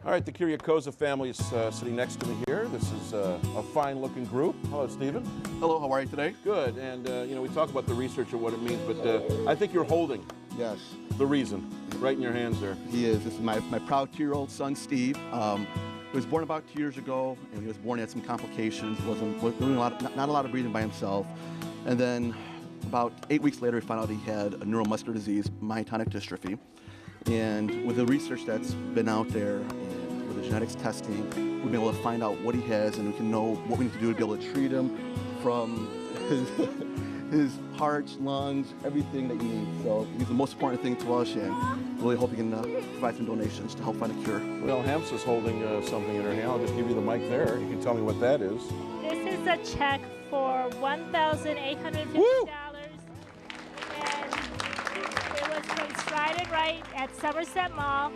All right, the Kiryakoza family is sitting next to me here. This is a fine-looking group. Hello, Stephen. Hello, how are you today? Good, and you know, we talk about the research and what it means, but I think you're holding the reason right in your hands there. He is. This is my proud 2-year-old son, Steve. He was born about 2 years ago, and he was born, he had some complications, wasn't doing not a lot of breathing by himself. And then about 8 weeks later, we found out he had a neuromuscular disease, myotonic dystrophy. And with the research that's been out there, and with the genetics testing, we've been able to find out what he has, and we can know what we need to do to be able to treat him from his heart, lungs, everything that you need. So he's the most important thing to us, and really hope you can provide some donations to help find a cure. Well, Hemps is holding something in her hand. I'll just give you the mic there. You can tell me what that is. This is a check for $1,850. And it was from Stride and Right at Somerset Mall.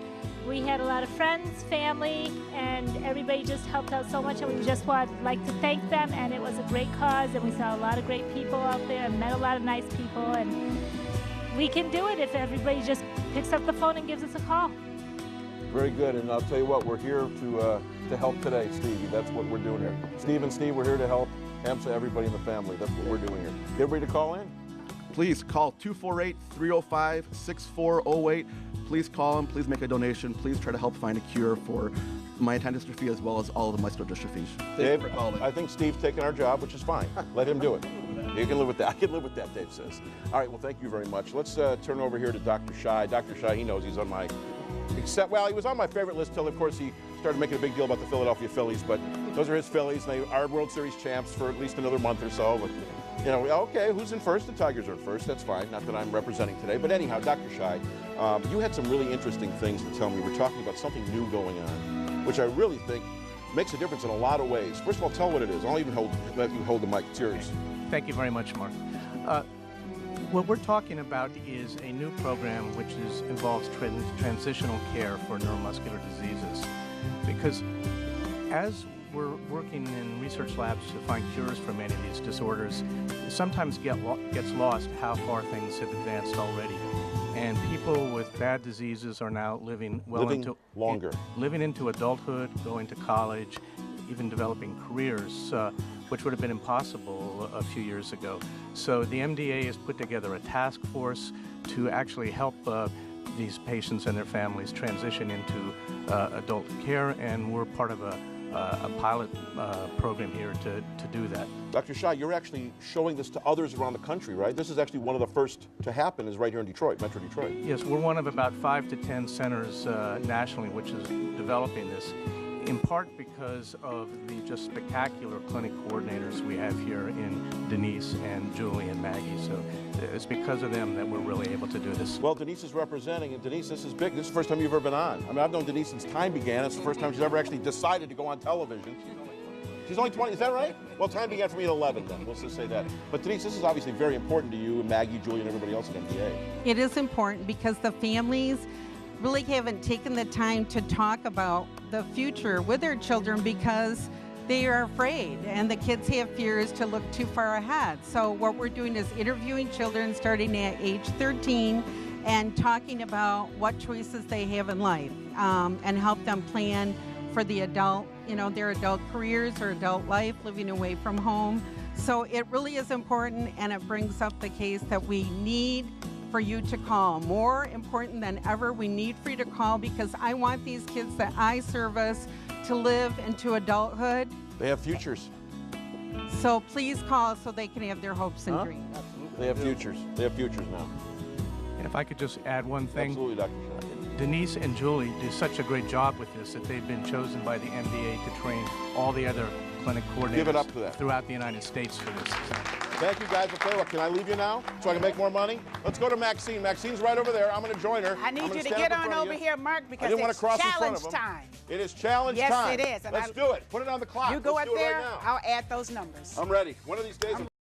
We had a lot of friends, family, and everybody just helped out so much, and we just would like to thank them, and it was a great cause, and we saw a lot of great people out there and met a lot of nice people, and we can do it if everybody just picks up the phone and gives us a call. Very good, and I'll tell you what, we're here to help today, Stevie. That's what we're doing here. Steve and Steve, we're here to help Hemps, everybody in the family. That's what we're doing here. Get ready to call in? Please call 248-305-6408. Please call them, please make a donation, please try to help find a cure for myotonic dystrophy as well as all of the muscular dystrophies. Dave, I think Steve's taking our job, which is fine. Let him do it. You can live with that. I can live with that, Dave says. All right, well, thank you very much. Let's turn over here to Dr. Shai. Dr. Shai, he knows he's on my, well, he was on my favorite list till, of course, he started making a big deal about the Philadelphia Phillies, but those are his Phillies, and they are World Series champs for at least another month or so. But, you know, okay, who's in first? The Tigers are in first. That's fine. Not that I'm representing today. But anyhow, Dr. Shai, you had some really interesting things to tell me. We're talking about something new going on, which I really think makes a difference in a lot of ways. First of all, tell what it is. I'll even let you hold the mic. It's yours. Thank you very much, Mark. What we're talking about is a new program which involves transitional care for neuromuscular diseases. Because as we're working in research labs to find cures for many of these disorders, it sometimes gets lost how far things have advanced already. And people with bad diseases are now living longer, living into adulthood, going to college, even developing careers, which would have been impossible a few years ago. So the MDA has put together a task force to actually help these patients and their families transition into adult care, and we're part of a pilot program here to do that. Dr. Shai, you're actually showing this to others around the country, right? This is actually one of the first to happen is right here in Detroit, Metro Detroit. Yes, we're one of about 5 to 10 centers nationally which is developing this, in part because of the just spectacular clinic coordinators we have here in Denise and Julie and Maggie. So it's because of them that we're really able to do this. Well, Denise is representing, and Denise, this is big. This is the first time you've ever been on. I mean, I've known Denise since time began. It's the first time she's ever actually decided to go on television. She's only 20, is that right? Well, time began for me at 11 then, we'll just say that. But Denise, this is obviously very important to you, and Maggie, Julie, and everybody else at MDA. It is important because the families really haven't taken the time to talk about the future with their children because they are afraid, and the kids have fears to look too far ahead. So what we're doing is interviewing children starting at age 13 and talking about what choices they have in life and help them plan for the adult, you know, their adult careers or adult life, living away from home. So it really is important, and it brings up the case that we need for you to call. More important than ever, we need for you to call because I want these kids that I service to live into adulthood. They have futures. So please call so they can have their hopes and dreams. Absolutely. They have futures. They have futures now. And if I could just add one thing. Absolutely, Dr. Shai. Denise and Julie do such a great job with this that they've been chosen by the MDA to train all the other clinic coordinators Give it up to that. throughout the United States for this. Thank you, guys. I'll tell you what, can I leave you now so I can make more money? Let's go to Maxine. Maxine's right over there. I'm going to join her. I need you to get on over here, Mark, because it's challenge time. It is challenge time. Yes, it is. Let's do it. Put it on the clock. You go up Let's do it there, right now. I'll add those numbers. I'm ready. One of these days.